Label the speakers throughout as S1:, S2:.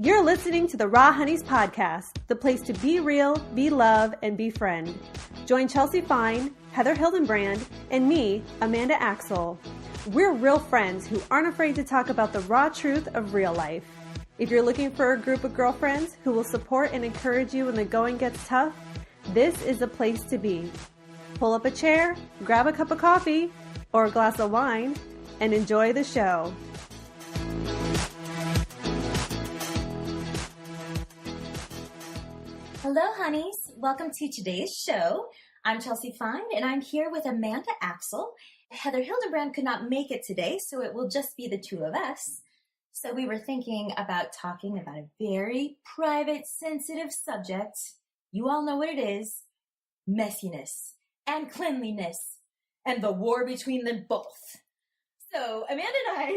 S1: You're listening to the Raw Honeys podcast, the place to be real, be love, and befriend. Join Chelsea Fine, Heather Hildenbrand, and me, Amanda Axel. We're real friends who aren't afraid to talk about the raw truth of real life. If you're looking for a group of girlfriends who will support and encourage you when the going gets tough, this is the place to be. Pull up a chair, grab a cup of coffee or a glass of wine, and enjoy the show.
S2: Hello, honeys. Welcome to today's show. I'm Chelsea Fine, and I'm here with Amanda Axel. Heather Hildenbrand could not make it today, so it will just be the two of us. So we were thinking about talking about a very private, sensitive subject. You all know what it is: messiness and cleanliness and the war between them both. So Amanda and I,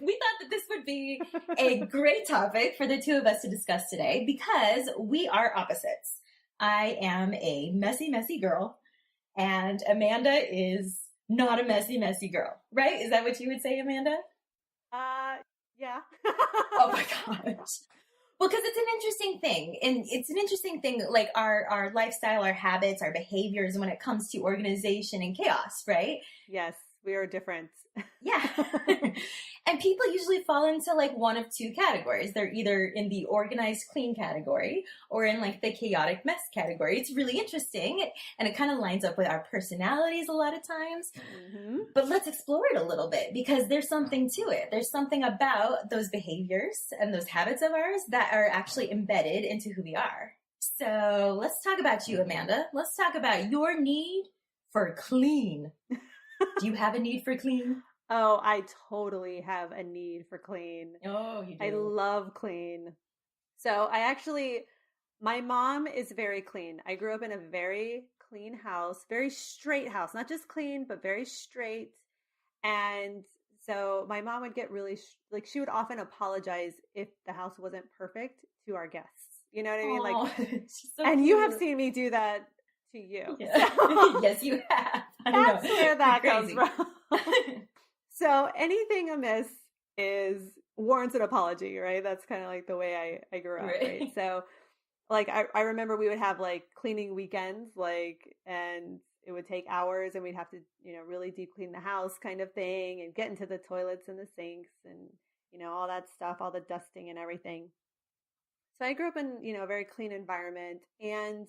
S2: we thought that this would be a great topic for the two of us to discuss today because we are opposites. I am a messy, messy girl, and Amanda is not a messy, messy girl, right? Is that what you would say, Amanda?
S1: Yeah.
S2: Oh my gosh. Well, because it's an interesting thing, and it's an interesting thing, like our lifestyle, our habits, our behaviors when it comes to organization and chaos, right?
S1: Yes, we are different.
S2: Yeah. And people usually fall into like one of two categories. They're either in the organized clean category or in like the chaotic mess category. It's really interesting, and it kind of lines up with our personalities a lot of times. Mm-hmm. But let's explore it a little bit because there's something to it. There's something about those behaviors and those habits of ours that are actually embedded into who we are. So let's talk about you, Amanda. Let's talk about your need for clean. Do you have a need for clean?
S1: Oh, I totally have a need for clean.
S2: Oh, you do.
S1: I love clean. So my mom is very clean. I grew up in a very clean house, very straight house, not just clean, but very straight. And so my mom would get really, she would often apologize if the house wasn't perfect to our guests. You know what I mean?
S2: Like, so
S1: and
S2: cute.
S1: You have seen me do that to you.
S2: Yeah.
S1: So,
S2: yes, you have.
S1: That's where that comes
S2: from.
S1: So anything amiss warrants an apology, right? That's kind of like the way I grew up, right? So like I remember we would have like cleaning weekends, and it would take hours, and we'd have to, really deep clean the house kind of thing, and get into the toilets and the sinks and, all that stuff, all the dusting and everything. So I grew up in, a very clean environment. And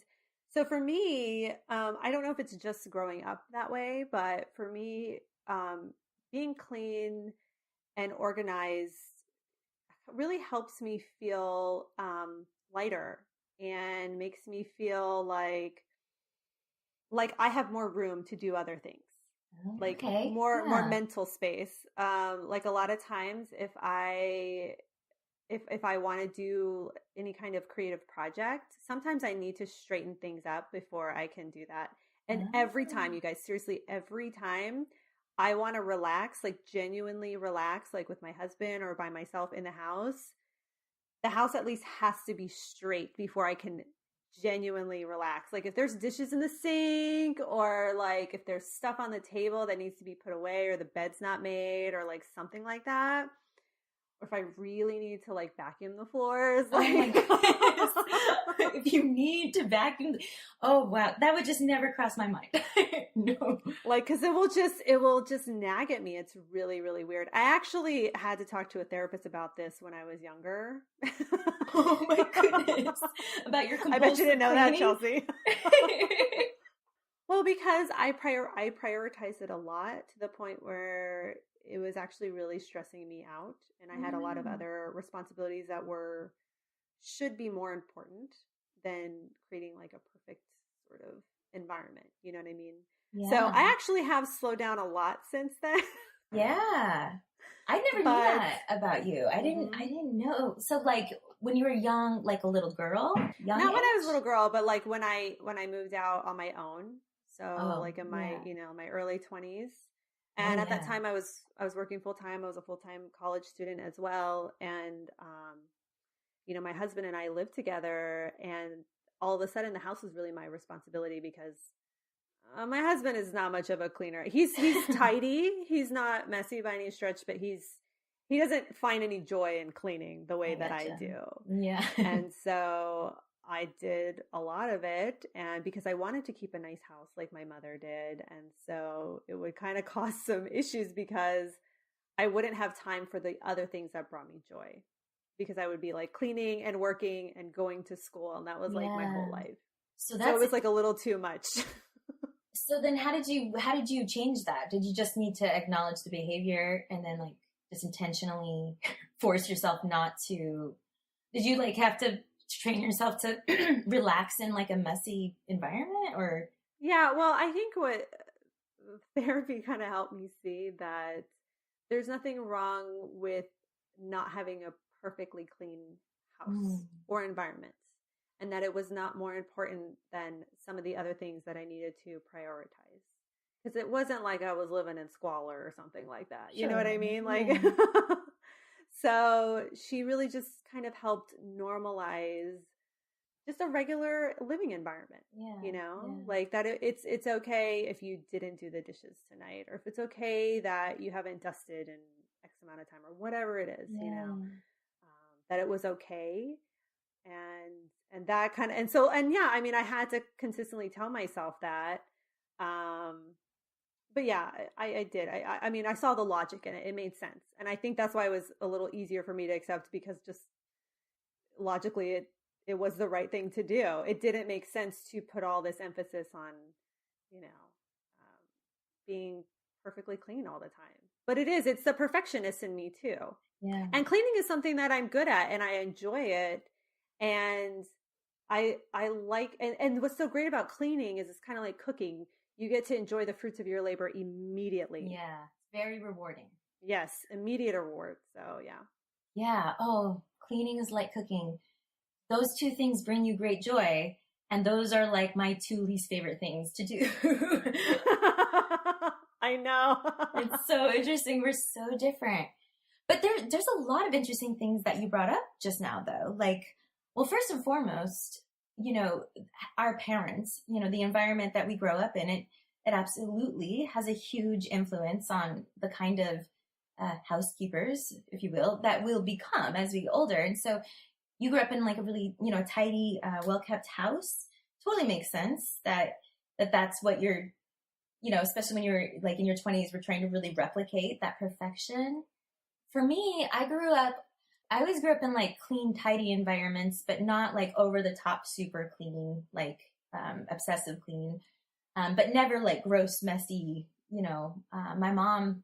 S1: so for me, I don't know if it's just growing up that way, but for me, being clean and organized really helps me feel lighter and makes me feel like I have more room to do other things, more mental space. Like a lot of times, if I want to do any kind of creative project, sometimes I need to straighten things up before I can do that. And every time, you guys, seriously, every time I want to relax, like genuinely relax, like with my husband or by myself in the house at least has to be straight before I can genuinely relax. Like if there's dishes in the sink, or like if there's stuff on the table that needs to be put away, or the bed's not made, or like something like that. Or if I really need to like vacuum the floors, like,
S2: oh my goodness. If you need to vacuum, oh wow, that would just never cross my mind. No,
S1: like because it will just nag at me. It's really, really weird. I actually had to talk to a therapist about this when I was younger.
S2: Oh my goodness, about your compulsive
S1: I bet you didn't know
S2: cleaning?
S1: that, Chelsea. Well, because I prioritized it a lot to the point where it was actually really stressing me out, and I had a lot of other responsibilities that should be more important than creating like a perfect sort of environment. You know what I mean? Yeah. So I actually have slowed down a lot since then.
S2: Yeah. I never knew that about you. I didn't know. So like when you were young, like a little girl? Not
S1: when I was a little girl, but like when I moved out on my own. So like in my, my early 20s. And at that time I was working full time. I was a full-time college student as well. And, my husband and I lived together, and all of a sudden the house was really my responsibility because my husband is not much of a cleaner. He's tidy. He's not messy by any stretch, but he's he doesn't find any joy in cleaning the way that I do.
S2: Yeah.
S1: And so I did a lot of it, and because I wanted to keep a nice house like my mother did. And so it would kind of cause some issues because I wouldn't have time for the other things that brought me joy, because I would be like cleaning and working and going to school, and that was like my whole life. So it was like a little too much.
S2: So then how did you change that? Did you just need to acknowledge the behavior and then like just intentionally force yourself not to, did you like have to train yourself to relax in like a messy environment or?
S1: Yeah, well, I think what therapy kind of helped me see that there's nothing wrong with not having a perfectly clean house or environment, and that it was not more important than some of the other things that I needed to prioritize. Because it wasn't like I was living in squalor or something like that. You know what I mean? Like, yeah. So she really just kind of helped normalize just a regular living environment. Like that it's okay if you didn't do the dishes tonight, or if it's okay that you haven't dusted in X amount of time, or whatever it is, that it was okay. And that kind of, I mean, I had to consistently tell myself that, but yeah, I did. I mean, I saw the logic in it. It made sense. And I think that's why it was a little easier for me to accept, because just logically it was the right thing to do. It didn't make sense to put all this emphasis on, being perfectly clean all the time. But it's the perfectionist in me too.
S2: Yeah.
S1: And cleaning is something that I'm good at and I enjoy it. And I like, and what's so great about cleaning is it's kind of like cooking. You get to enjoy the fruits of your labor immediately.
S2: Yeah. Very rewarding.
S1: Yes. Immediate reward. So yeah.
S2: Yeah. Oh, cleaning is like cooking. Those two things bring you great joy. And those are like my two least favorite things to do.
S1: I know.
S2: It's so interesting. We're so different. But there's a lot of interesting things that you brought up just now, though. Like, well, first and foremost, our parents, the environment that we grow up in, it absolutely has a huge influence on the kind of housekeepers, if you will, that we'll become as we get older. And so you grew up in like a really, tidy, well-kept house. Totally makes sense that's what you're, especially when you're like in your 20s, we're trying to really replicate that perfection. For me, I always grew up in like clean, tidy environments, but not like over the top, super clean, like obsessive clean, but never like gross, messy, my mom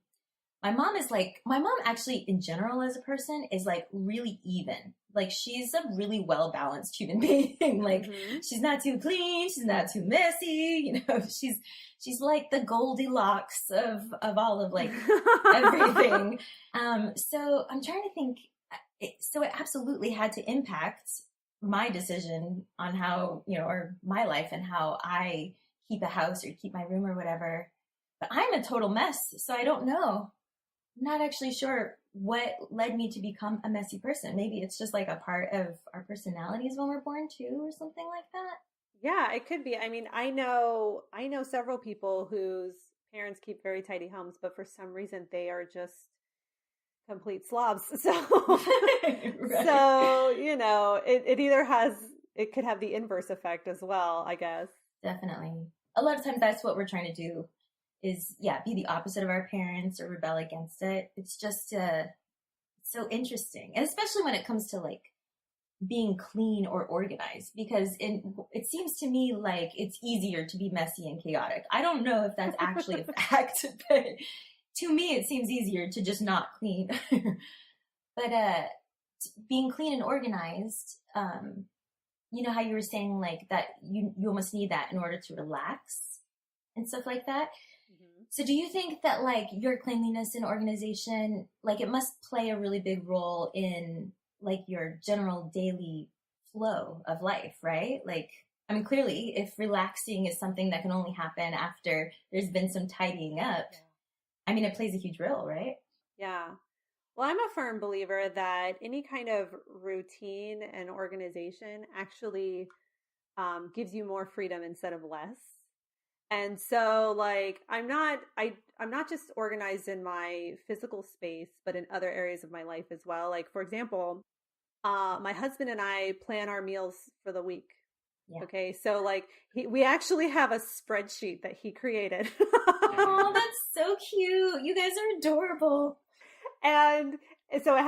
S2: actually in general as a person is like really even. Like she's a really well-balanced human being. Like she's not too clean. She's not too messy. She's like the Goldilocks of all of like everything. So I'm trying to think. So it absolutely had to impact my decision on how, or my life and how I keep a house or keep my room or whatever. But I'm a total mess. So I don't know. I'm not actually sure what led me to become a messy person. Maybe it's just like a part of our personalities when we're born too, or something like that.
S1: Yeah, it could be. I mean, I know several people whose parents keep very tidy homes, but for some reason they are just complete slobs. So, right. So, it could have the inverse effect as well, I guess.
S2: Definitely. A lot of times that's what we're trying to do is, be the opposite of our parents or rebel against it. It's just so interesting. And especially when it comes to like being clean or organized, because it seems to me like it's easier to be messy and chaotic. I don't know if that's actually a fact, but to me it seems easier to just not clean. But being clean and organized, how you were saying like that you almost need that in order to relax and stuff like that. So do you think that like your cleanliness and organization, like it must play a really big role in like your general daily flow of life, right? Like, I mean, clearly if relaxing is something that can only happen after there's been some tidying up, I mean, it plays a huge role, right?
S1: Yeah. Well, I'm a firm believer that any kind of routine and organization actually gives you more freedom instead of less. And so like I'm not just organized in my physical space, but in other areas of my life as well. Like for example, my husband and I plan our meals for the week.
S2: Yeah.
S1: Okay, so like we actually have a spreadsheet that he created.
S2: Oh, that's so cute. You guys are adorable.
S1: And so it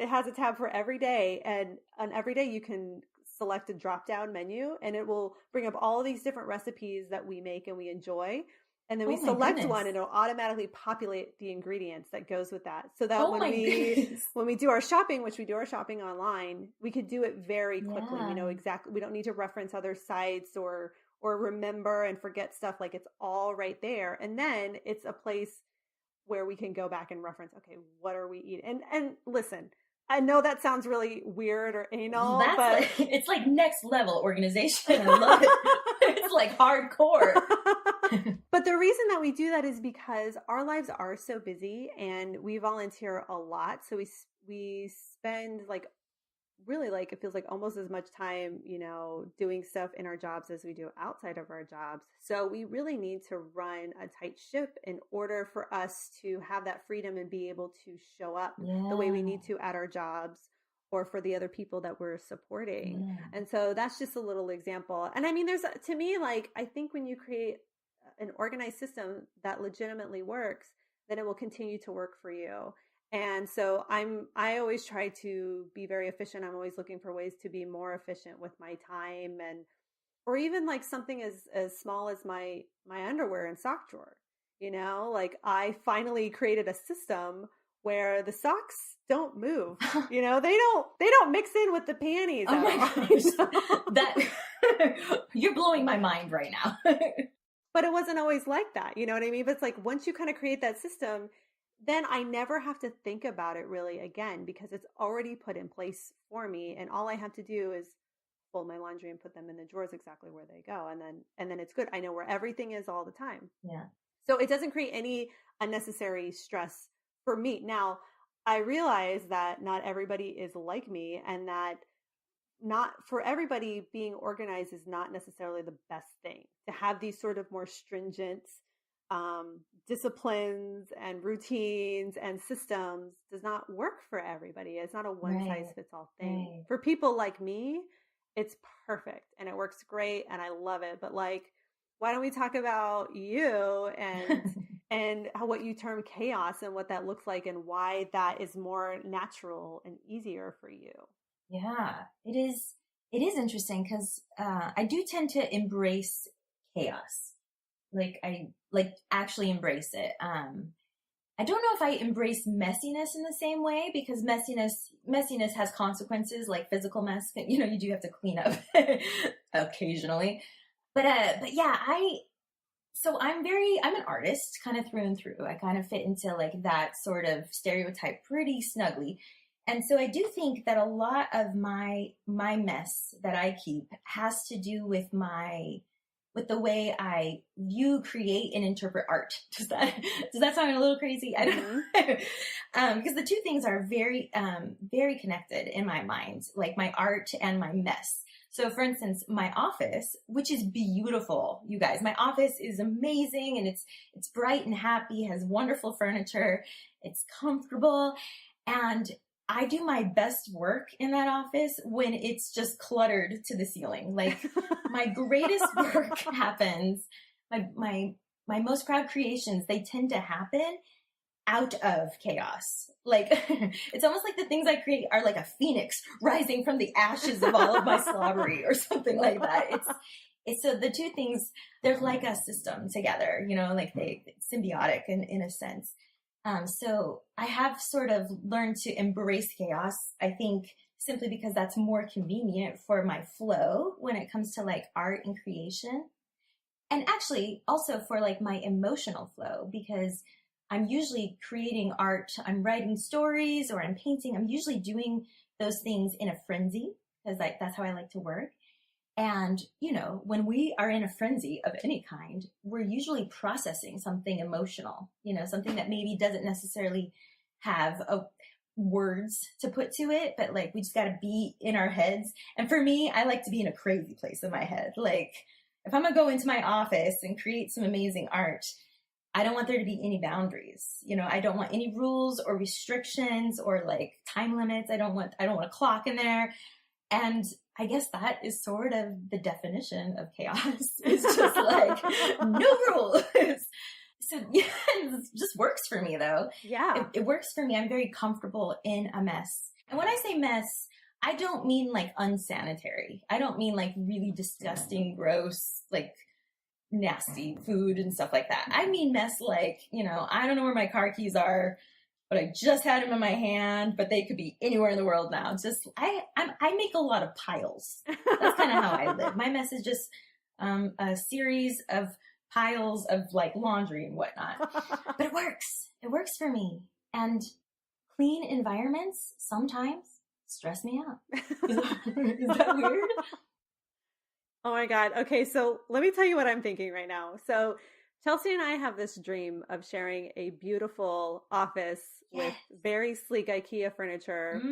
S1: has a tab for every day, and on every day you can select a drop down menu, and it will bring up all of these different recipes that we make and we enjoy. And then we
S2: Oh my
S1: select
S2: goodness.
S1: one and it'll automatically populate the ingredients that goes with that. So that
S2: Oh my goodness.
S1: when we do our shopping, which we do our shopping online, we could do it very quickly. We know
S2: Yeah.
S1: exactly, we don't need to reference other sites or remember and forget stuff. Like it's all right there. And then it's a place where we can go back and reference, okay, what are we eating? And listen, I know that sounds really weird or anal,
S2: That's
S1: but
S2: like, it's like next level organization. I love it. It's like hardcore.
S1: but the reason that we do that is because our lives are so busy and we volunteer a lot. So we spend like really like it feels like almost as much time, you know, doing stuff in our jobs as we do outside of our jobs. So we really need to run a tight ship in order for us to have that freedom and be able to show up the way we
S2: Yeah.
S1: need to at our jobs or for the other people that we're supporting.
S2: Yeah.
S1: And so that's just a little example. And I mean, there's to me, like, I think when you create an organized system that legitimately works, then it will continue to work for you. And so I always try to be very efficient. I'm always looking for ways to be more efficient with my time and or even like something as small as my underwear and sock drawer. You know, like I finally created a system where the socks don't move. You know, they don't mix in with the panties
S2: Oh
S1: at
S2: my
S1: all.
S2: gosh.
S1: You know?
S2: That you're blowing my mind right now.
S1: But it wasn't always like that. You know what I mean? But it's like once you kind of create that system, then I never have to think about it really again because it's already put in place for me. And all I have to do is fold my laundry and put them in the drawers exactly where they go. And then it's good. I know where everything is all the time.
S2: Yeah.
S1: So it doesn't create any unnecessary stress for me. Now, I realize that not everybody is like me and that not for everybody being organized is not necessarily the best thing. To have these sort of more stringent disciplines and routines and systems does not work for everybody. It's not a one size
S2: Right.
S1: fits all thing.
S2: Right.
S1: For people like me, it's perfect and it works great and I love it. But like, why don't we talk about you and how what you term chaos and what that looks like and why that is more natural and easier for you?
S2: Yeah, it is. It is interesting because I do tend to embrace chaos. Like I like actually embrace it. I don't know if I embrace messiness in the same way because messiness has consequences like physical mess. You know, you do have to clean up occasionally. But yeah, I'm an artist kind of through and through. I kind of fit into like that sort of stereotype pretty snugly. And so I do think that a lot of my mess that I keep has to do with with the way I view, create, and interpret art. Does that sound a little crazy? I don't know. Because the two things are very connected in my mind, like my art and my mess. So for instance, my office, which is beautiful, you guys, my office is amazing and it's bright and happy, has wonderful furniture, it's comfortable. And I do my best work in that office when it's just cluttered to the ceiling. Like my greatest work happens, my most proud creations, they tend to happen out of chaos. Like it's almost like the things I create are like a phoenix rising from the ashes of all of my slobbery or something like that. It's so the two things, they're like a system together, you know, like they symbiotic in a sense. So I have sort of learned to embrace chaos, I think simply because that's more convenient for my flow when it comes to like art and creation. And actually also for like my emotional flow, because I'm usually creating art, I'm writing stories or I'm painting. I'm usually doing those things in a frenzy because that's how I like to work. And, you know, when we are in a frenzy of any kind, we're usually processing something emotional, you know, something that maybe doesn't necessarily have words to put to it, but like we just got to be in our heads. And for me, I like to be in a crazy place in my head. Like if I'm gonna go into my office and create some amazing art, I don't want there to be any boundaries. You know, I don't want any rules or restrictions or like time limits. I don't want a clock in there. And I guess that is sort of the definition of chaos. It's just like no rules. So yeah, it just works for me though.
S1: Yeah.
S2: It works for me. I'm very comfortable in a mess. And when I say mess, I don't mean like unsanitary. I don't mean like really disgusting, gross, like nasty food and stuff like that. I mean mess like, you know, I don't know where my car keys are, but I just had them in my hand, but they could be anywhere in the world now. Just I make a lot of piles. That's kind of how I live. My mess is just a series of piles of like laundry and whatnot. But it works. It works for me. And clean environments sometimes stress me out. Is that weird?
S1: Oh my God. Okay, so let me tell you what I'm thinking right now. So Chelsea and I have this dream of sharing a beautiful office with very sleek IKEA furniture.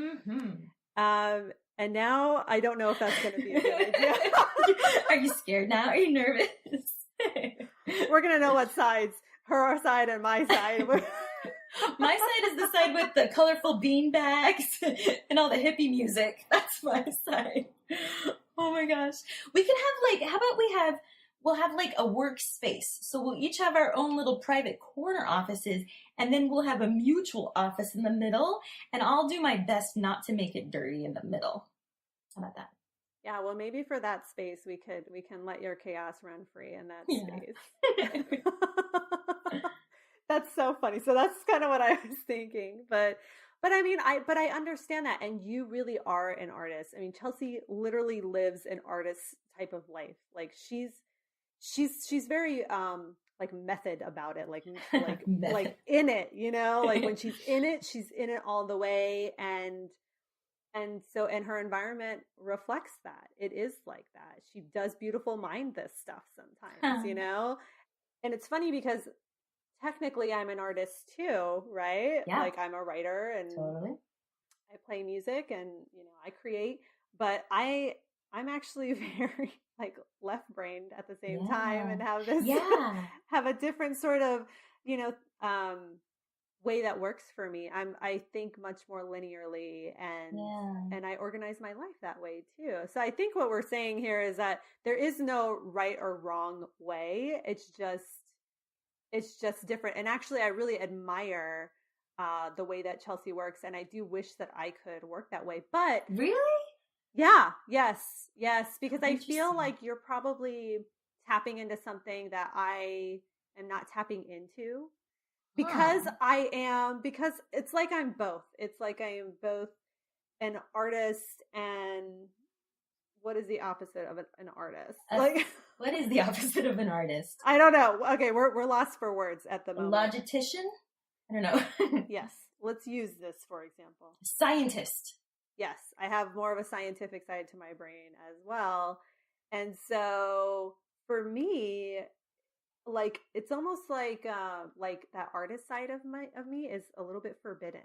S1: And now I don't know if that's going to be a good idea.
S2: Are you scared now? Are you nervous?
S1: We're going to know what sides, her side and my side.
S2: My side is the side with the colorful bean bags and all the hippie music. That's my side. Oh my gosh. We can have like, how about we'll have like a workspace. So we'll each have our own little private corner offices, and then we'll have a mutual office in the middle, and I'll do my best not to make it dirty in the middle. How about that?
S1: Yeah, well, maybe for that space we can let your chaos run free in that space. That's so funny. So that's kind of what I was thinking. But I mean, I understand that. And you really are an artist. I mean, Chelsea literally lives an artist type of life. Like she's very like method about it, like like in it, you know, like when she's in it all the way. And so, and her environment reflects that. It is like that. She does beautiful mind this stuff sometimes, you know? And it's funny because technically I'm an artist too, right?
S2: Yeah.
S1: Like I'm a writer and
S2: totally.
S1: I play music and, you know, I create, but I'm actually very like left-brained at the same time and have this, have a different sort of, you know, way that works for me. I think much more linearly and I organize my life that way too. So I think what we're saying here is that there is no right or wrong way. It's just different. And actually I really admire the way that Chelsea works, and I do wish that I could work that way. But
S2: really?
S1: Yeah, yes, because I feel like you're probably tapping into something that I am not tapping into. Because because it's like I'm both. It's like I am both an artist and what is the opposite of an artist? Like
S2: what is the opposite of an artist?
S1: I don't know. Okay, we're lost for words at the moment.
S2: Logistician? I don't know.
S1: Yes. Let's use this for example.
S2: Scientist.
S1: Yes, I have more of a scientific side to my brain as well. And so for me, like it's almost like that artist side of me is a little bit forbidden.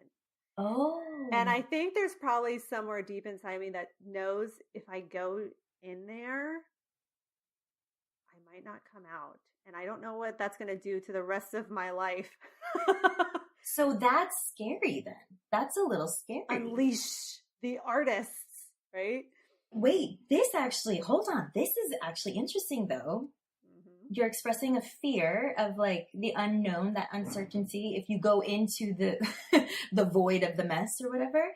S2: Oh.
S1: And I think there's probably somewhere deep inside me that knows if I go in there, I might not come out. And I don't know what that's going to do to the rest of my life.
S2: So that's scary then. That's a little scary.
S1: Unleash the artists, right?
S2: Wait, hold on. This is actually interesting though. You're expressing a fear of like the unknown, that uncertainty if you go into the the void of the mess or whatever.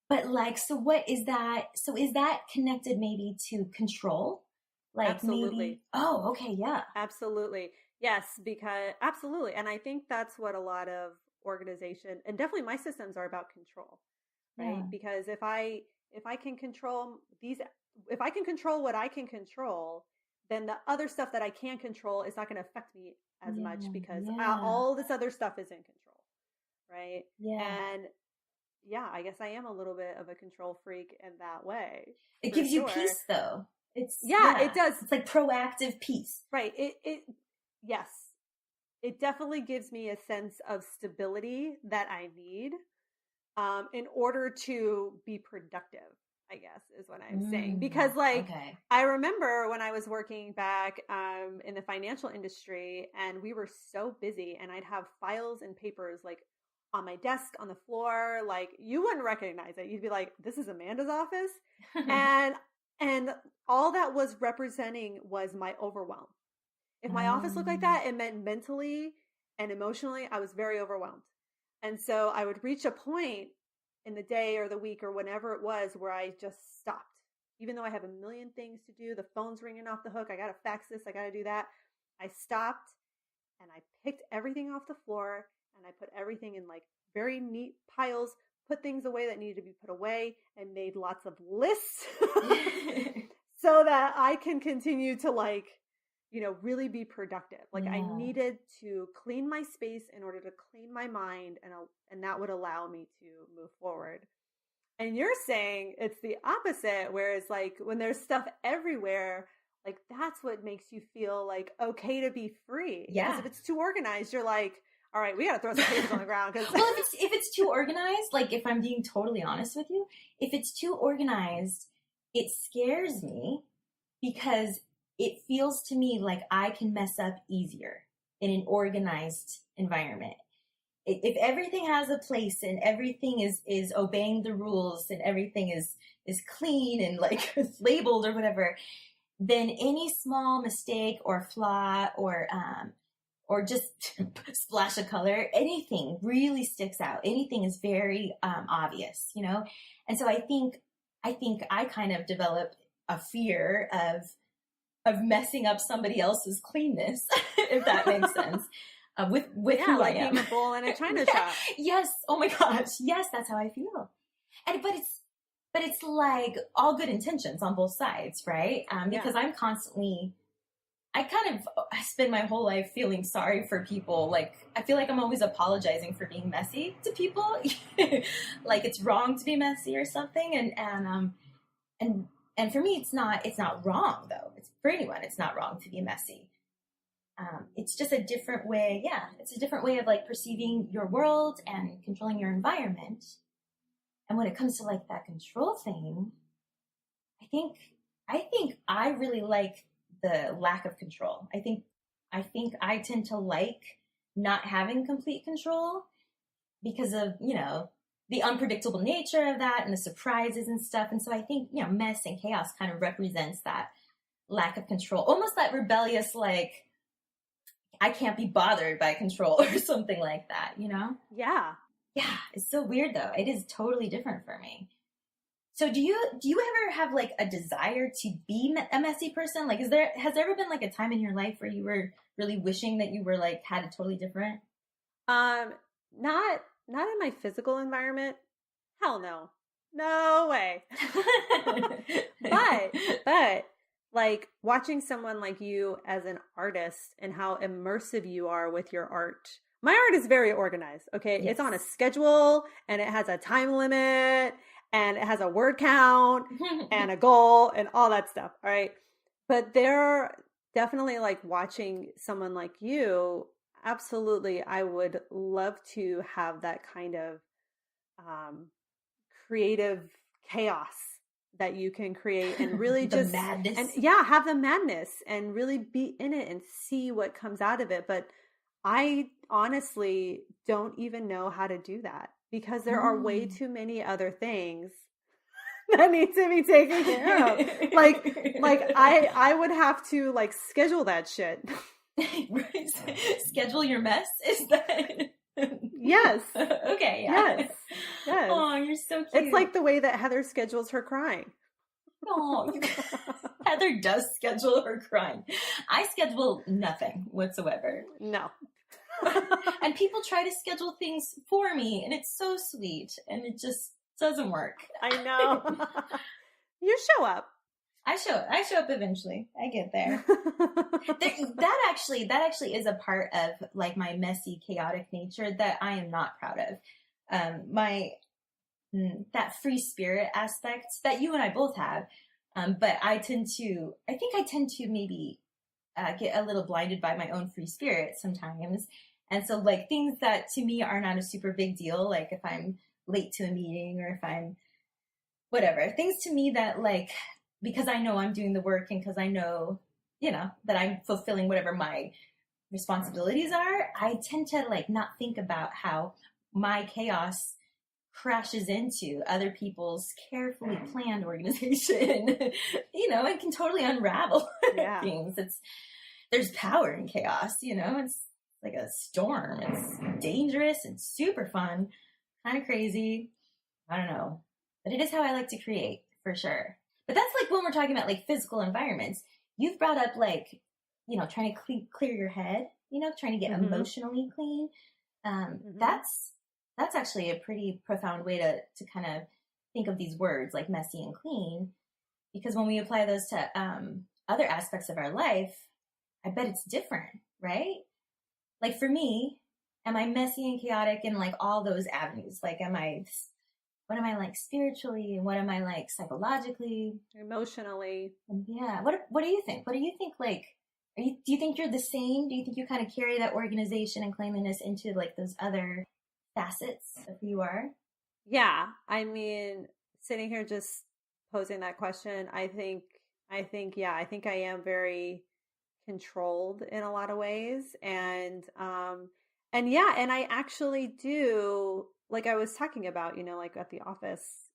S2: But like, so what is that? So is that connected maybe to control? Like
S1: absolutely.
S2: Maybe, oh, okay. Yeah.
S1: Absolutely. Yes, because absolutely. And I think that's what a lot of organization and definitely my systems are about control, right? Yeah. Because if I can control if I can control what I can control, then the other stuff that I can't control is not going to affect me as much because all this other stuff is in control, right? Yeah. And yeah, I guess I am a little bit of a control freak in that way.
S2: It gives you peace, though.
S1: It does.
S2: It's like proactive peace,
S1: right? Yes, it definitely gives me a sense of stability that I need in order to be productive. I guess is what I'm saying. Because like, I remember when I was working back in the financial industry and we were so busy and I'd have files and papers like on my desk, on the floor, like you wouldn't recognize it. You'd be like, this is Amanda's office. and all that was representing was my overwhelm. If my office looked like that, it meant mentally and emotionally, I was very overwhelmed. And so I would reach a point in the day or the week or whenever it was where I just stopped. Even though I have a million things to do, the phone's ringing off the hook, I got to fax this, I got to do that. I stopped and I picked everything off the floor and I put everything in like very neat piles, put things away that needed to be put away, and made lots of lists so that I can continue to like, you know, really be productive. Like I needed to clean my space in order to clean my mind, and that would allow me to move forward. And you're saying it's the opposite, whereas like when there's stuff everywhere, like that's what makes you feel like okay to be free.
S2: Yeah.
S1: Because if it's too organized, you're like, all right, we got to throw some papers on the ground. Well,
S2: if it's too organized, like if I'm being totally honest with you, if it's too organized, it scares me because it feels to me like I can mess up easier in an organized environment. If everything has a place and everything is obeying the rules and everything is clean and like labeled or whatever, then any small mistake or flaw or just splash of color, anything really sticks out. Anything is very obvious, you know? And so I think I kind of developed a fear of messing up somebody else's cleanness, if that makes sense. With who
S1: like
S2: I am.
S1: being a bull in a china shop.
S2: Yes. Oh my gosh. Yes, that's how I feel. But it's like all good intentions on both sides, right? Because I spend my whole life feeling sorry for people. Like I feel like I'm always apologizing for being messy to people. Like it's wrong to be messy or something. And for me, it's not wrong though. It's for anyone. It's not wrong to be messy. It's just a different way. Yeah. It's a different way of like perceiving your world and controlling your environment. And when it comes to like that control thing, I think I really like the lack of control. I think I tend to like not having complete control because of, you know, the unpredictable nature of that and the surprises and stuff. And so I think, you know, mess and chaos kind of represents that lack of control, almost that rebellious, like, I can't be bothered by control or something like that, you know?
S1: Yeah.
S2: Yeah. It's so weird though. It is totally different for me. So do you ever have like a desire to be a messy person? Like, has there ever been like a time in your life where you were really wishing that you were like, had a totally different?
S1: Not in my physical environment. Hell no. No way. But like watching someone like you as an artist and how immersive you are with your art. My art is very organized. Okay. Yes. It's on a schedule and it has a time limit and it has a word count and a goal and all that stuff. All right. But they're definitely like watching someone like you. Absolutely. I would love to have that kind of creative chaos that you can create and really just
S2: madness.
S1: And have the madness and really be in it and see what comes out of it. But I honestly don't even know how to do that because there are way too many other things that need to be taken care of. like I would have to like schedule that shit.
S2: Schedule your mess? Is that?
S1: Yes.
S2: Okay. Yeah.
S1: Yes. Yes.
S2: Oh, you're so cute.
S1: It's like the way that Heather schedules her crying.
S2: Oh, Heather does schedule her crying. I schedule nothing whatsoever.
S1: No.
S2: And people try to schedule things for me, and it's so sweet, and it just doesn't work.
S1: I know. You show up.
S2: I show up eventually. I get there. That actually is a part of like my messy, chaotic nature that I am not proud of. That free spirit aspect that you and I both have. But I tend to maybe get a little blinded by my own free spirit sometimes. And so like things that to me are not a super big deal, like if I'm late to a meeting or if I'm whatever. Things to me that like, because I know I'm doing the work and because I know, that I'm fulfilling whatever my responsibilities are, I tend to like not think about how my chaos crashes into other people's carefully planned organization, and can totally unravel things. There's power in chaos, it's like a storm. It's dangerous and super fun, kind of crazy. I don't know, but it is how I like to create for sure. But that's like when we're talking about like physical environments. You've brought up like, trying to clear your head, trying to get emotionally clean. That's actually a pretty profound way to kind of think of these words like messy and clean, because when we apply those to other aspects of our life, I bet it's different, right? Like for me, am I messy and chaotic in like all those avenues? Like, what am I like spiritually, and what am I like psychologically,
S1: emotionally?
S2: Yeah. What do you think? What do you think? Like, do you think you're the same? Do you think you kind of carry that organization and cleanliness into like those other facets of who you are?
S1: Yeah. I mean, sitting here just posing that question, I think, yeah, I think I am very controlled in a lot of ways. And yeah, and I actually do, like I was talking about, like at the office,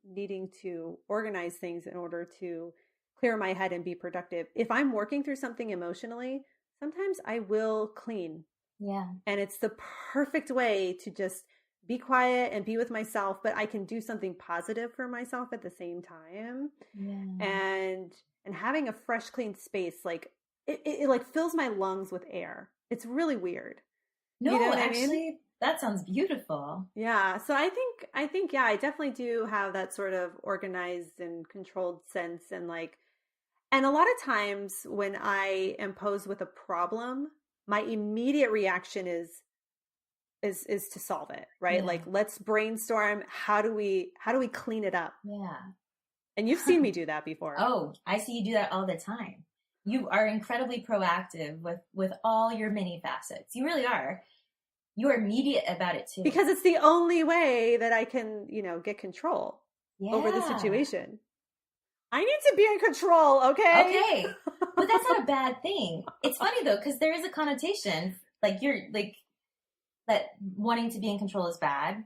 S1: needing to organize things in order to clear my head and be productive. If I'm working through something emotionally, sometimes I will clean.
S2: Yeah.
S1: And it's the perfect way to just be quiet and be with myself, but I can do something positive for myself at the same time.
S2: Yeah.
S1: And having a fresh, clean space, like it like fills my lungs with air. It's really weird.
S2: No, you know what actually, I mean? That sounds beautiful.
S1: Yeah. So I think, yeah, I definitely do have that sort of organized and controlled sense. And like, and a lot of times when I am posed with a problem, my immediate reaction is to solve it, right? Yeah. Like, let's brainstorm. How do we clean it up?
S2: Yeah.
S1: And you've seen me do that before.
S2: Oh, I see you do that all the time. You are incredibly proactive with all your many facets. You really are. You're immediate about it too.
S1: Because it's the only way that I can, get control over the situation. I need to be in control, okay?
S2: Okay. But that's not a bad thing. It's funny though, because there is a connotation, like you're like that wanting to be in control is bad.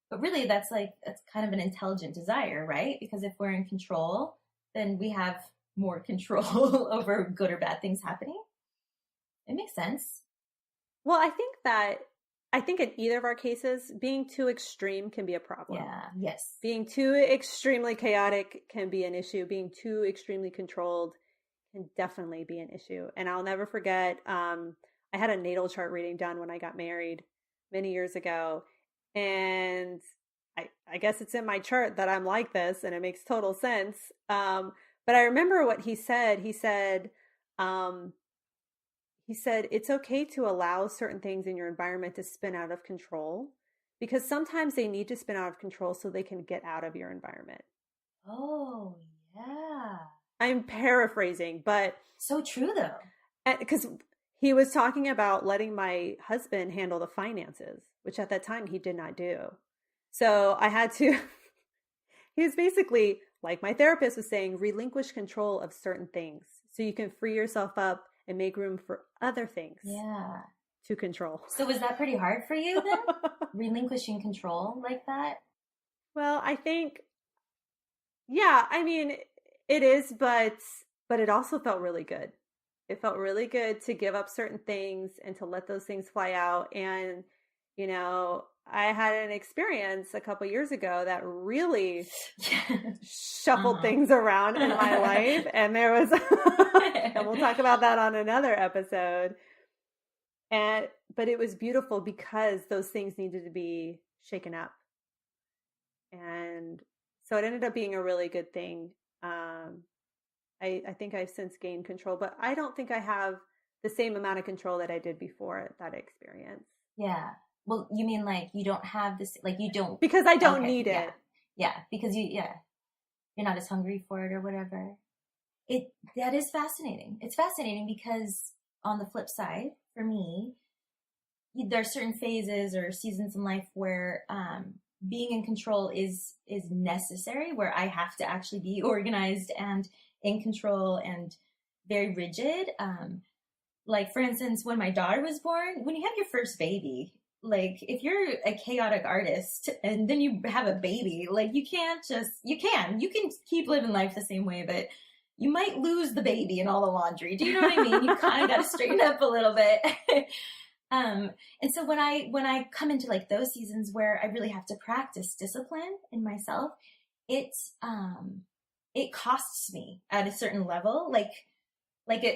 S2: But really that's kind of an intelligent desire, right? Because if we're in control, then we have more control over good or bad things happening. It makes sense.
S1: Well, I think in either of our cases, being too extreme can be a problem.
S2: Yeah, yes.
S1: Being too extremely chaotic can be an issue. Being too extremely controlled can definitely be an issue. And I'll never forget, I had a natal chart reading done when I got married many years ago. And I guess it's in my chart that I'm like this, and it makes total sense. But I remember what he said. He said, it's okay to allow certain things in your environment to spin out of control, because sometimes they need to spin out of control so they can get out of your environment.
S2: Oh, yeah.
S1: I'm paraphrasing, but...
S2: So true, though.
S1: Because he was talking about letting my husband handle the finances, which at that time he did not do. So I had to... He was basically, like my therapist was saying, relinquish control of certain things so you can free yourself up and make room for other things.
S2: Yeah.
S1: To control.
S2: So was that pretty hard for you then? Relinquishing control like that?
S1: Well, I think, yeah, I mean, it is, but it also felt really good. It felt really good to give up certain things and to let those things fly out. And, I had an experience a couple years ago that really shuffled things around in my life. And there was, and we'll talk about that on another episode. But it was beautiful because those things needed to be shaken up. And so it ended up being a really good thing. I think I've since gained control, but I don't think I have the same amount of control that I did before that experience.
S2: Yeah. Well, you mean like you don't have this, like you don't...
S1: Because I don't need it.
S2: Yeah, because you're not as hungry for it or whatever. That is fascinating. It's fascinating because on the flip side, for me, there are certain phases or seasons in life where being in control is necessary, where I have to actually be organized and in control and very rigid. Like, for instance, when my daughter was born, when you have your first baby, like, if you're a chaotic artist and then you have a baby, like, you can keep living life the same way, but you might lose the baby and all the laundry. Do you know what I mean? You kind of got to straighten up a little bit. And so when I come into like those seasons where I really have to practice discipline in myself, it costs me at a certain level.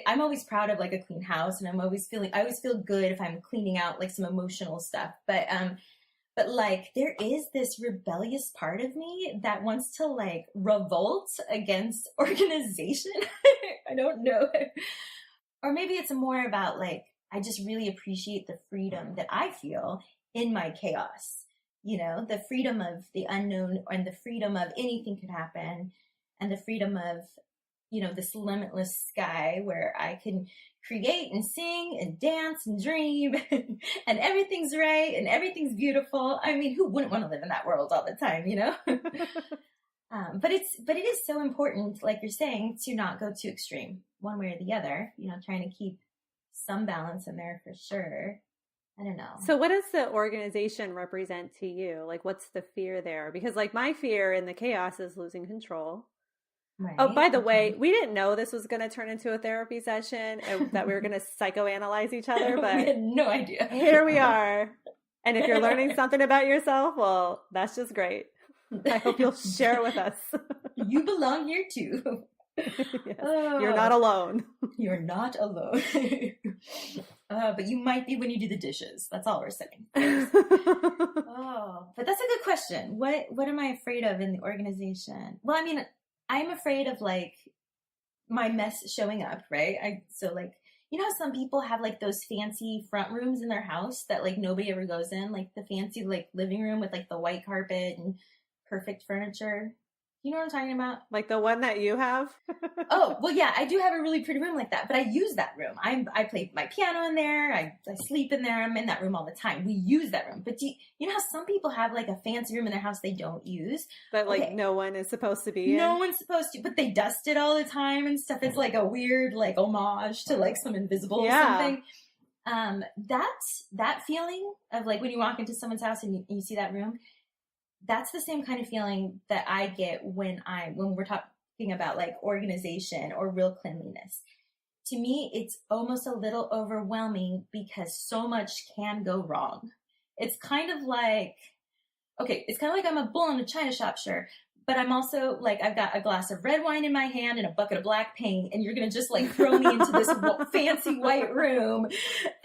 S2: I'm always proud of like a clean house, and I always feel good if I'm cleaning out like some emotional stuff. But like, there is this rebellious part of me that wants to like revolt against organization. I don't know. Or maybe it's more about like, I just really appreciate the freedom that I feel in my chaos, you know, the freedom of the unknown and the freedom of anything could happen, and the freedom of, you know, this limitless sky where I can create and sing and dance and dream and everything's right and everything's beautiful. I mean, who wouldn't want to live in that world all the time, you know? But it is so important, like you're saying, to not go too extreme one way or the other, you know, trying to keep some balance in there for sure. I don't know.
S1: So what does the organization represent to you? Like, what's the fear there? Because like my fear in the chaos is losing control. Right. Oh, by the way, we didn't know this was going to turn into a therapy session and that we were going to psychoanalyze each other, but
S2: we had no idea.
S1: Here we are. And if you're learning something about yourself, well, that's just great. I hope you'll share it with us.
S2: You belong here too.
S1: Yes. You're not alone.
S2: You're not alone. But you might be when you do the dishes. That's all we're saying. But that's a good question. What am I afraid of in the organization? Well, I mean, I'm afraid of like my mess showing up, right? So like, you know how some people have like those fancy front rooms in their house that like nobody ever goes in, like the fancy like living room with like the white carpet and perfect furniture. You know what I'm talking about?
S1: Like the one that you have?
S2: Oh, well, yeah, I do have a really pretty room like that, but I use that room. I play my piano in there. I sleep in there. I'm in that room all the time. We use that room. But you know how some people have like a fancy room in their house they don't use?
S1: But like no one is supposed to be in?
S2: No one's supposed to, but they dust it all the time and stuff. It's like a weird like homage to like some invisible something. That feeling of like when you walk into someone's house and you see that room, that's the same kind of feeling that I get when we're talking about like organization or real cleanliness. To me, it's almost a little overwhelming because so much can go wrong. It's kind of like I'm a bull in a china shop, sure. But I'm also like, I've got a glass of red wine in my hand and a bucket of black paint, and you're going to just like throw me into this fancy white room.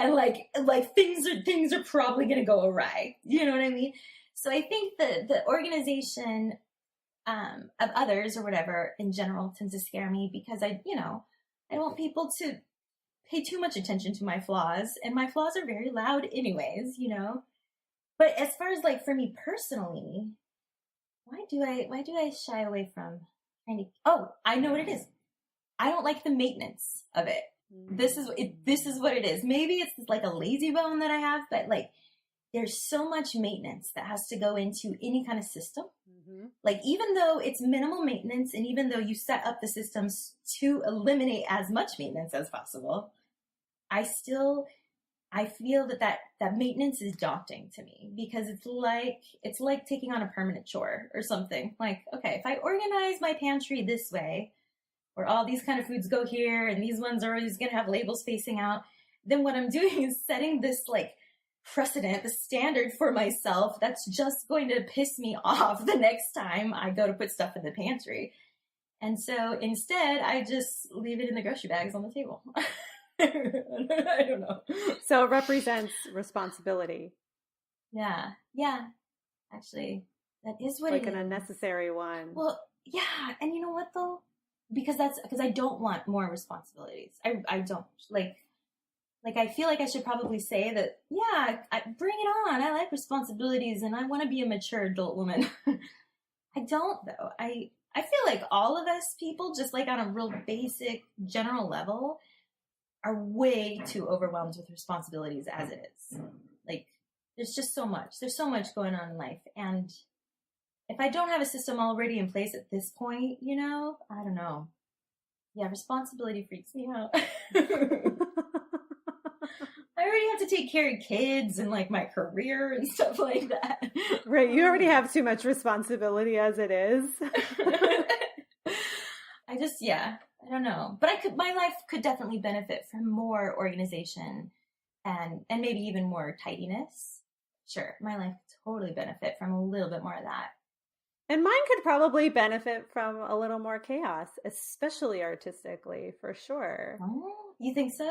S2: And like things are probably going to go awry. You know what I mean? So I think the organization of others or whatever in general tends to scare me because I don't want people to pay too much attention to my flaws, and my flaws are very loud anyways, you know. But as far as like for me personally, why do I shy away from trying to? Oh, I know what it is. I don't like the maintenance of it. This is what it is. Maybe it's like a lazy bone that I have, but like, there's so much maintenance that has to go into any kind of system. Mm-hmm. Like, even though it's minimal maintenance, and even though you set up the systems to eliminate as much maintenance as possible, I feel that maintenance is daunting to me because it's like taking on a permanent chore or something. Like, okay, if I organize my pantry this way, where all these kind of foods go here and these ones are always going to have labels facing out, then what I'm doing is setting this like precedent, the standard for myself that's just going to piss me off the next time I go to put stuff in the pantry. And so instead, I just leave it in the grocery bags on the table. I don't know.
S1: So it represents responsibility.
S2: Yeah. Actually, that is what
S1: like an unnecessary one.
S2: Well, yeah. And you know what though? Because I don't want more responsibilities. I don't like, I feel like I should probably say that, yeah, bring it on. I like responsibilities and I want to be a mature adult woman. I don't, though. I feel like all of us people, just like on a real basic general level, are way too overwhelmed with responsibilities as it is. Like, there's just so much. There's so much going on in life. And if I don't have a system already in place at this point, you know, I don't know. Yeah, responsibility freaks me out. I already have to take care of kids and like my career and stuff like that.
S1: Right. You already have too much responsibility as it is.
S2: I don't know. But my life could definitely benefit from more organization and maybe even more tidiness. Sure, my life could totally benefit from a little bit more of that.
S1: And mine could probably benefit from a little more chaos, especially artistically, for sure.
S2: Oh, you think so?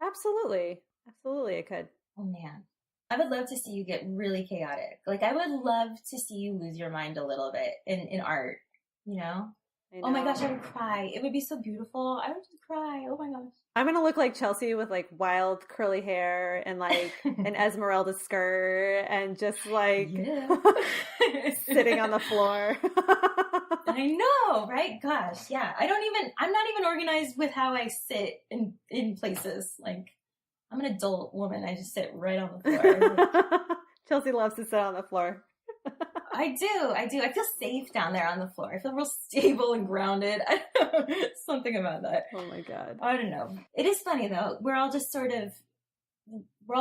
S1: Absolutely. Absolutely, it could.
S2: Oh, man. I would love to see you get really chaotic. Like, I would love to see you lose your mind a little bit in art, you know? Oh my gosh, I would cry. It would be so beautiful. I would just cry. Oh my gosh.
S1: I'm going to look like Chelsea with like wild curly hair and like an Esmeralda skirt and just like sitting on the floor.
S2: I know, right? Gosh, yeah. I'm not even organized with how I sit in places. Like, I'm an adult woman. I just sit right on the floor.
S1: Chelsea loves to sit on the floor.
S2: I do. I feel safe down there on the floor. I feel real stable and grounded. I don't know, something about that.
S1: Oh my God.
S2: I don't know. It is funny though. We're all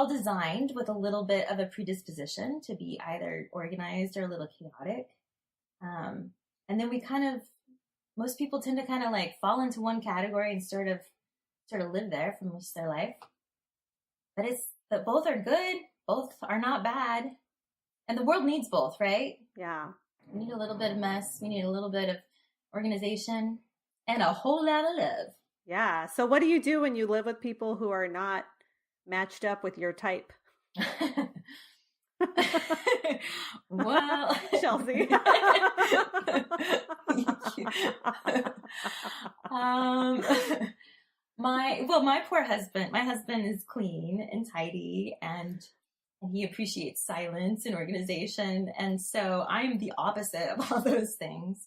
S2: designed with a little bit of a predisposition to be either organized or a little chaotic. And then most people tend to kind of like fall into one category and sort of live there for most of their life. But both are good. Both are not bad. And the world needs both, right?
S1: Yeah.
S2: We need a little bit of mess. We need a little bit of organization and a whole lot of love.
S1: Yeah. So what do you do when you live with people who are not matched up with your type?
S2: Well,
S1: Chelsea.
S2: My poor husband. My husband is clean and tidy and he appreciates silence and organization. And so I'm the opposite of all those things.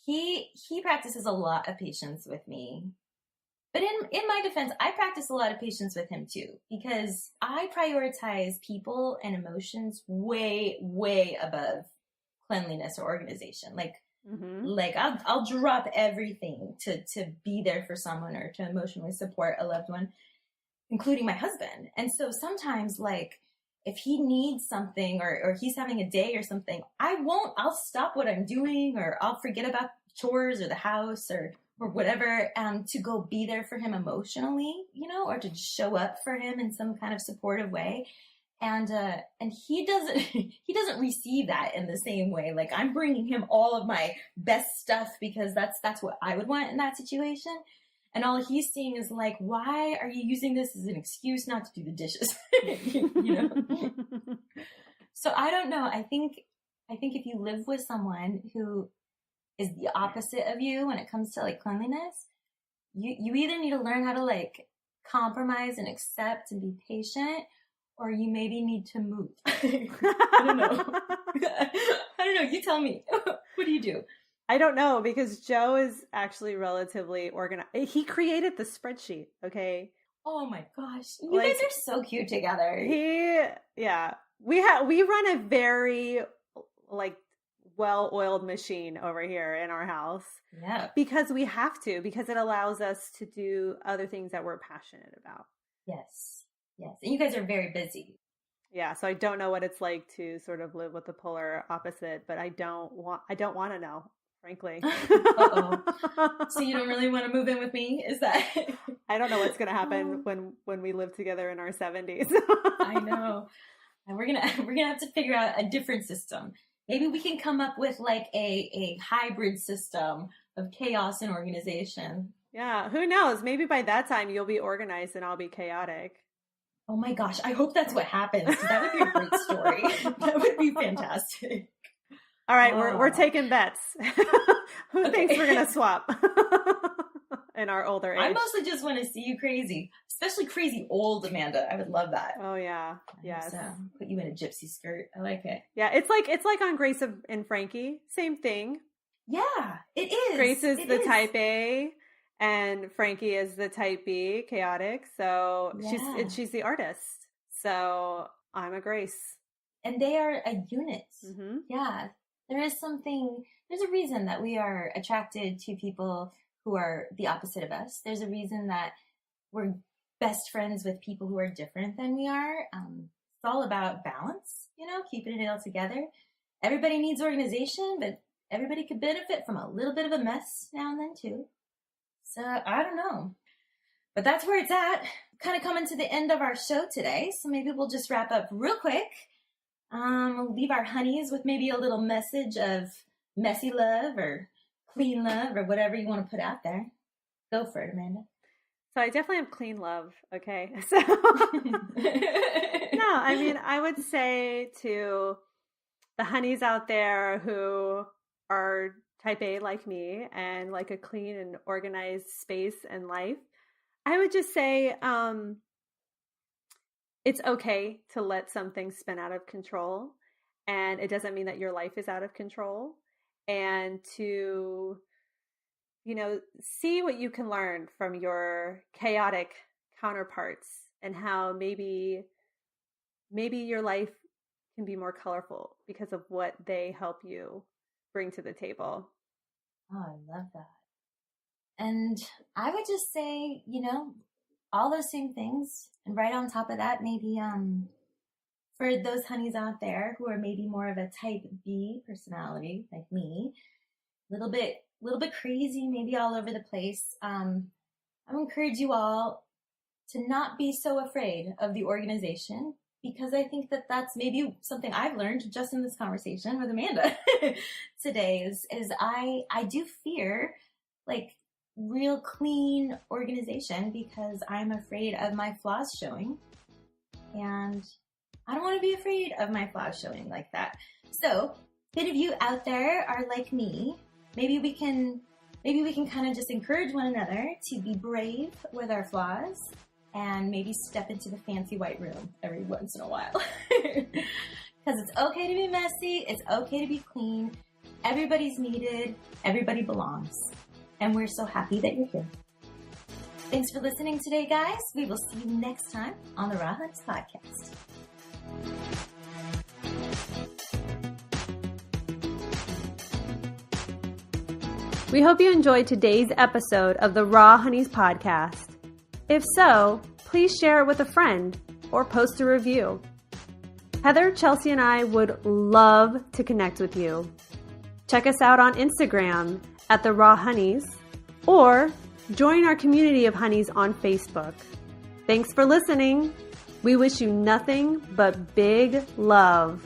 S2: He practices a lot of patience with me. But in my defense, I practice a lot of patience with him too, because I prioritize people and emotions way, way above cleanliness or organization. Like I'll drop everything to be there for someone or to emotionally support a loved one, including my husband. And so sometimes like, if he needs something or he's having a day or something, I'll stop what I'm doing or I'll forget about chores or the house or whatever, to go be there for him emotionally, you know, or to show up for him in some kind of supportive way. And he doesn't receive that in the same way. Like I'm bringing him all of my best stuff because that's what I would want in that situation. And all he's seeing is like, why are you using this as an excuse not to do the dishes? You know? So I don't know. I think if you live with someone who is the opposite of you when it comes to like cleanliness, you either need to learn how to like compromise and accept and be patient, or you maybe need to move. I don't know. I don't know. You tell me. What do you do?
S1: I don't know, because Joe is actually relatively organized. He created the spreadsheet, okay?
S2: Oh my gosh. You guys are so cute together.
S1: We run a very like well-oiled machine over here in our house.
S2: Yeah.
S1: Because we have to, because it allows us to do other things that we're passionate about.
S2: Yes. Yes. And you guys are very busy.
S1: Yeah, so I don't know what it's like to sort of live with the polar opposite, but I don't want to know, frankly.
S2: Uh-oh. So you don't really want to move in with me? Is that?
S1: I don't know what's going to happen when we live together in our 70s.
S2: I know. And we're going to have to figure out a different system. Maybe we can come up with like a hybrid system of chaos and organization.
S1: Yeah, who knows? Maybe by that time you'll be organized and I'll be chaotic.
S2: Oh my gosh, I hope that's what happens. That would be a great story. That would be fantastic.
S1: All right, we're taking bets. Who thinks we're going to swap in our older age?
S2: I mostly just want to see you crazy, especially crazy old Amanda. I would love that.
S1: Oh yeah, yes.
S2: Put you in a gypsy skirt. I like it.
S1: Yeah, it's like on Grace and Frankie. Same thing.
S2: Yeah, it is.
S1: Grace is the type A. And Frankie is the type B, chaotic. So she's the artist. So I'm a Grace.
S2: And they are a unit.
S1: Mm-hmm.
S2: Yeah. there's a reason that we are attracted to people who are the opposite of us. There's a reason that we're best friends with people who are different than we are. It's all about balance, keeping it all together. Everybody needs organization, but everybody could benefit from a little bit of a mess now and then too. So I don't know, but that's where it's at. Kind of coming to the end of our show today. So maybe we'll just wrap up real quick. We'll leave our honeys with maybe a little message of messy love or clean love or whatever you want to put out there. Go for it, Amanda.
S1: So I definitely have clean love, okay? So no, I mean, I would say to the honeys out there who are type A like me and like a clean and organized space and life, I would just say it's okay to let something spin out of control, and it doesn't mean that your life is out of control, and to see what you can learn from your chaotic counterparts and how maybe your life can be more colorful because of what they help you bring to the table.
S2: Oh, I love that. And I would just say, all those same things. And right on top of that, maybe for those honeys out there who are maybe more of a type B personality like me, a little bit crazy, maybe all over the place. I would encourage you all to not be so afraid of the organization, because I think that that's maybe something I've learned just in this conversation with Amanda today is I do fear like real clean organization because I'm afraid of my flaws showing, and I don't want to be afraid of my flaws showing like that. So if any of you out there are like me, maybe we can kind of just encourage one another to be brave with our flaws and maybe step into the fancy white room every once in a while. Because it's okay to be messy. It's okay to be clean. Everybody's needed. Everybody belongs. And we're so happy that you're here. Thanks for listening today, guys. We will see you next time on the Raw Honey's Podcast.
S1: We hope you enjoyed today's episode of the Raw Honeys Podcast. If so, please share it with a friend or post a review. Heather, Chelsea, and I would love to connect with you. Check us out on Instagram at the Raw Honeys, or join our community of honeys on Facebook. Thanks for listening. We wish you nothing but big love.